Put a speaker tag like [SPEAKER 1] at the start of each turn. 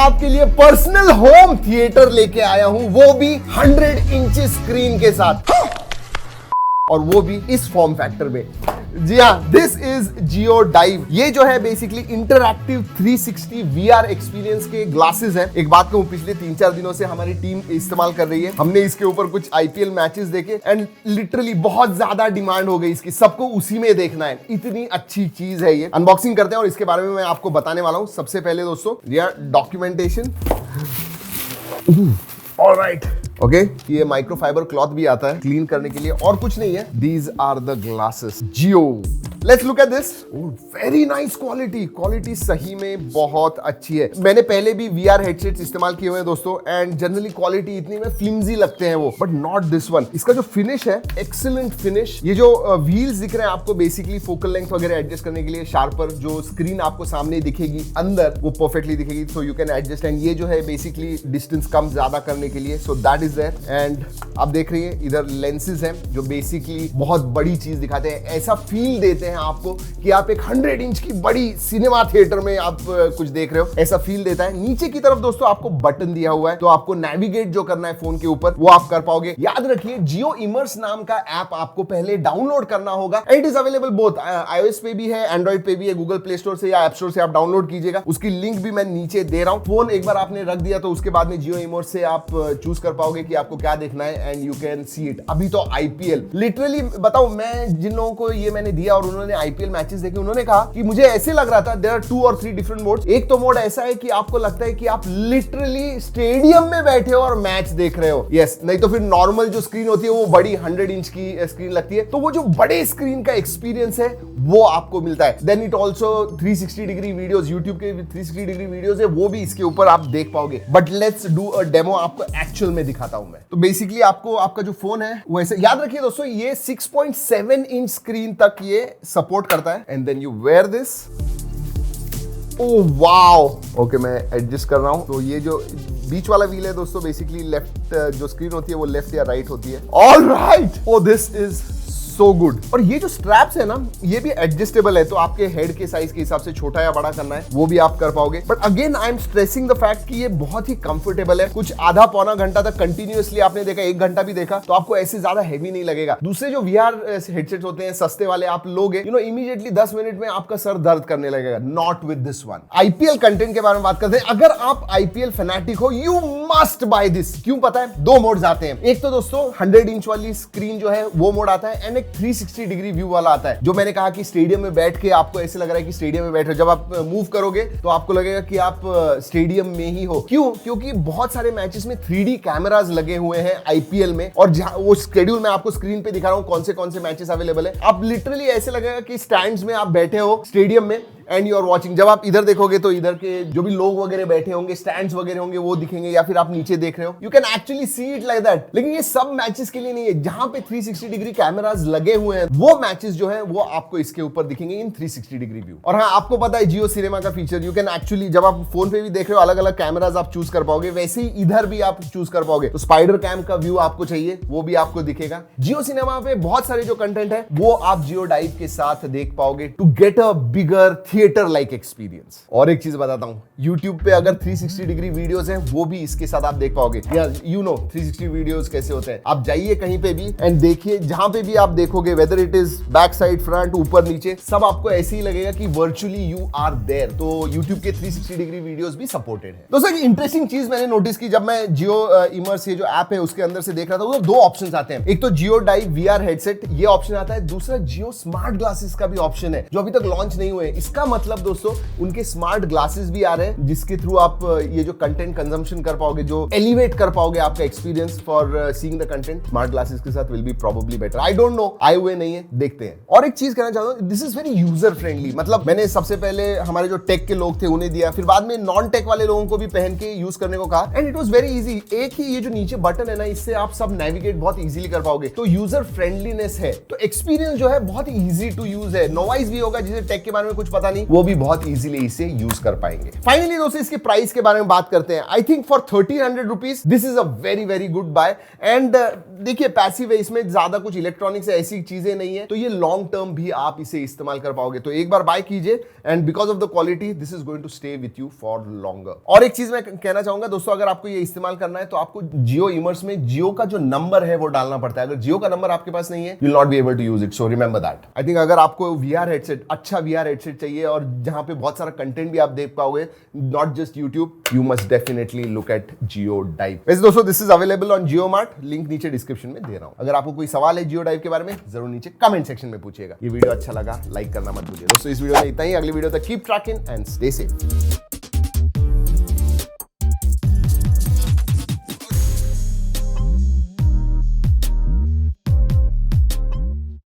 [SPEAKER 1] आपके लिए personal home theatre लेके आया हूं, वो भी 100 इंच स्क्रीन के साथ, और वो भी इस फॉर्म फैक्टर में। जी हाँ, दिस इज जियो डाइव। ये जो है बेसिकली इंटरएक्टिव 360 VR एक्सपीरियंस के ग्लासेस हैं। एक बात कहूं, पिछले 3-4 दिनों से हमारी टीम इस्तेमाल कर रही है। हमने इसके ऊपर कुछ IPL मैचेस देखे एंड लिटरली बहुत ज्यादा डिमांड हो गई इसकी, सबको उसी में देखना है। इतनी अच्छी चीज है ये। अनबॉक्सिंग करते हैं और इसके बारे में मैं आपको बताने वाला हूं। सबसे पहले दोस्तों डॉक्यूमेंटेशन। ऑलराइट, ओके, ये माइक्रोफाइबर क्लॉथ भी आता है क्लीन करने के लिए, और कुछ नहीं है। These are the glasses Jio. Let's look at this. Very nice quality. Quality सही में बहुत अच्छी है। मैंने पहले भी VR हेडसेट्स इस्तेमाल किए हुए हैं दोस्तों, एंड जनरली क्वालिटी इतनी में फ्लिम्जी लगते हैं वो, बट नॉट दिस वन। इसका जो फिनिश है, एक्सीलेंट फिनिश। ये जो व्हील्स दिख रहे हैं आपको बेसिकली फोकल लेंथ वगैरह एडजस्ट करने के लिए, शार्पर जो स्क्रीन आपको सामने दिखेगी अंदर वो परफेक्टली दिखेगी, so you can adjust. And ये जो है बेसिकली डिस्टेंस कम ज्यादा करने के लिए, so that is there. And आप देख रही है इधर लेंसेज हैं जो बेसिकली बहुत बड़ी चीज दिखाते हैं, ऐसा फील देते हैं आपको कि आप एक 100 इंच की बड़ी सिनेमा थिएटर में आप कुछ देख रहे हो, ऐसा फील देता है। नीचे की तरफ दोस्तों आपको बटन दिया हुआ है, तो आपको नेविगेट जो करना है फोन के ऊपर वो आप कर पाओगे। याद रखिए, जियो इमर्स नाम का ऐप आपको पहले डाउनलोड करना होगा। It is available both iOS पे भी है, एंड्रॉइड पे भी है। गूगल प्ले स्टोर से या ऐप स्टोर से आप डाउनलोड कीजिएगा। उसकी लिंक भी मैं नीचे दे रहा हूं। फोन एक बार आपने रख दिया तो उसके बाद में जियो इमर्स से आप चूज कर पाओगे कि आपको क्या देखना है, and you can see it. अभी तो IPL, लिटरली बताओ, मैं जिन लोगों को ये मैंने दिया और उन्होंने IPL मैचेस देखे, उन्होंने कहा कि मुझे ऐसे लग रहा था देयर आर 2 और 3 डिफरेंट मोड्स। एक तो मोड ऐसा है कि आपको लगता है कि आप लिटरली स्टेडियम में बैठे हो और मैच देख रहे हो। यस, नहीं तो फिर नॉर्मल जो स्क्रीन होती है वो बड़ी 100 इंच की स्क्रीन लगती है, तो वो जो बड़े स्क्रीन का एक्सपीरियंस है वो आपको मिलता है। Then it also 360 degree videos, YouTube के 360 डिग्री वीडियोस है, वो भी इसके ऊपर आप देख पाओगे। But let's do a demo, आपको एक्चुअल में दिखाता हूं मैं। तो बेसिकली आपको आपका जो फोन है वो ऐसे, याद रखिए दोस्तों, ये 6.7 इंच स्क्रीन तक ये सपोर्ट करता है। And then you wear this. Oh wow, okay, मैं एडजस्ट कर रहा हूं। तो ये जो बीच वाला व्हील है दोस्तों, बेसिकली लेफ्ट जो स्क्रीन होती है वो लेफ्ट या राइट होती है। Alright, oh this is so good. और ये जो स्ट्रैप्स है ना, ये भी एडजस्टेबल है, तो आपके हेड के साइज के हिसाब से छोटा या बड़ा करना है वो भी आप कर पाओगे। But again I am stressing the fact कि ये बहुत ही कंफर्टेबल है। कुछ आधा पौना घंटा तक कंटिन्यूअसली आपने देखा, 1 घंटा भी देखा, तो आपको ऐसे ज्यादा हैवी नहीं लगेगा। दूसरे जो VR हेडसेट होते हैं सस्ते वाले, आप लोगे इमीडिएटली 10 मिनट में आपका सर दर्द करने लगेगा। Not with this one. IPL content के बारे में बात करते हैं। अगर आप IPL फैनेटिक हो, यू मस्ट बाय दिस। क्यों पता है? 2 मोड्स आते हैं। एक तो दोस्तों 100 इंच वाली स्क्रीन जो है वो मोड आता है, एंड एक 360 डिग्री व्यू वाला आता है, जो मैंने कहा कि स्टेडियम में बैठ के आपको ऐसे लग रहा है कि स्टेडियम में बैठ रहे हो। जब आप मूव करोगे तो आपको लगेगा कि आप स्टेडियम में ही हो। क्यों? क्योंकि बहुत सारे मैचेस में 3D कैमरास लगे हुए हैं IPL में, और वो शेड्यूल मैं आपको स्क्रीन पे दिखा रहा हूं कौन से मैचेस अवेलेबल है। आप लिटरली ऐसे लगेगा कि स्टैंड्स में आप बैठे हो स्टेडियम में, एंड यू आर वॉचिंग। जब आप इधर देखोगे तो इधर के जो भी लोग वगैरह बैठे होंगे, स्टैंड्स वगैरह होंगे, वो दिखेंगे, या फिर आप नीचे देख रहे हो, you can actually see it like that. लेकिन ये सब मैचेस के लिए नहीं है। जहां पे 360 डिग्री कैमरास लगे हुए हैं, वो मैचेस जो है वो आपको इसके ऊपर दिखेंगे इन 360 डिग्री व्यू। और हाँ, आपको पता है जियो सिनेमा का फीचर, यू कैन एक्चुअली, जब आप फोन पे भी देख रहे हो, अलग अलग कैमरास आप चूज कर पाओगे, वैसे ही इधर भी आप चूज कर पाओगे। तो स्पाइडर कैम का व्यू आपको चाहिए, वो भी आपको दिखेगा। जियो सिनेमा पे बहुत सारे जो कंटेंट है वो आप जियो डाइव के साथ देख पाओगे, to get a bigger theatre like experience. और एक चीज बताता हूं, YouTube पे अगर 360 डिग्री वीडियोस हैं, वो भी इसके साथ आप देख पाओगे। या 360 वीडियोस कैसे होते हैं, आप जाइए कहीं पे भी एंड देखिए, जहां पे भी आप देखोगे, whether it is back side, front, ऊपर, नीचे, सब आपको ऐसे ही लगेगा कि वर्चुअली यू आर देयर। तो YouTube के 360 डिग्री वीडियोस भी सपोर्टेड है। दोस्तों, इंटरेस्टिंग चीज मैंने नोटिस की जब मैं जियो इमर्स ये जो ऐप है उसके अंदर से देख रहा था, वो 2 ऑप्शंस आते हैं। एक तो जियो डाइव VR हेडसेट, ये ऑप्शन आता है। दूसरा जियो स्मार्ट ग्लासेस का भी ऑप्शन है, जो अभी तक लॉन्च नहीं हुए। इसका मतलब दोस्तों, उनके स्मार्ट ग्लासेस भी आ रहे हैं, जिसके थ्रू आप ये जो कंटेंट कंजम्पशन कर पाओगे, जो एलिवेट कर पाओगे आपका experience for seeing the content, smart glasses के साथ will be probably better. I don't know, आए हुए नहीं है, देखते हैं। और एक चीज कहना चाहता हूं, this is very user friendly. मतलब मैंने सबसे पहले हमारे जो टेक के लोग थे उन्हें दिया, फिर बाद में नॉन टेक वाले लोगों को भी पहन के यूज करने को कहा, and it was very easy. एक ही ये जो नीचे बटन है ना, इससे आप सब नेविगेट बहुत इजीली कर पाओगे। तो यूजर फ्रेंडलीनेस है, तो एक्सपीरियंस जो है बहुत इजी टू यूज है। नोवाइज भी होगा, जिसे टेक के बारे में कुछ पता नहीं, वो भी बहुत इजीली इसे यूज कर पाएंगे। फाइनली दोस्तों इसके प्राइस के बारे में बात करते हैं। I think for 1300 rupees this is a very very good buy. And देखिए पैसिव है, इसमें ज्यादा कुछ इलेक्ट्रॉनिक्स ऐसी चीजें नहीं है, तो ये लॉन्ग टर्म भी आप इसे इस्तेमाल कर पाओगे। तो एक बार बाय कीजिए and because of the quality this is going to stay with you for longer. और एक चीज मैं कहना चाहूंगा दोस्तों, अगर आपको ये इस्तेमाल करना है तो आपको जियो इमर्स में जियो का जो नंबर है वो डालना पड़ता है। अगर जियो का नंबर आपके पास नहीं है, you will not be able to use it, so remember that. I think अगर आपको वीआर हेडसेट, अच्छा वीआर हेडसेट चाहिए और जहां पे बहुत सारा कंटेंट भी आप देख पाओगे, not just YouTube, you must definitely look at Jio dive. वैसे दोस्तों this is available on Jio mart, link नीचे डिस्क्रिप्शन में दे रहा हूं। अगर आपको कोई सवाल है जियो डाइव के बारे में, जरूर नीचे कमेंट सेक्शन में पूछिएगा। ये वीडियो अच्छा लगा लाइक करना मत भूलिए दोस्तों। इस वीडियो में इतना ही, अगली वीडियो तक keep trekking and stay safe.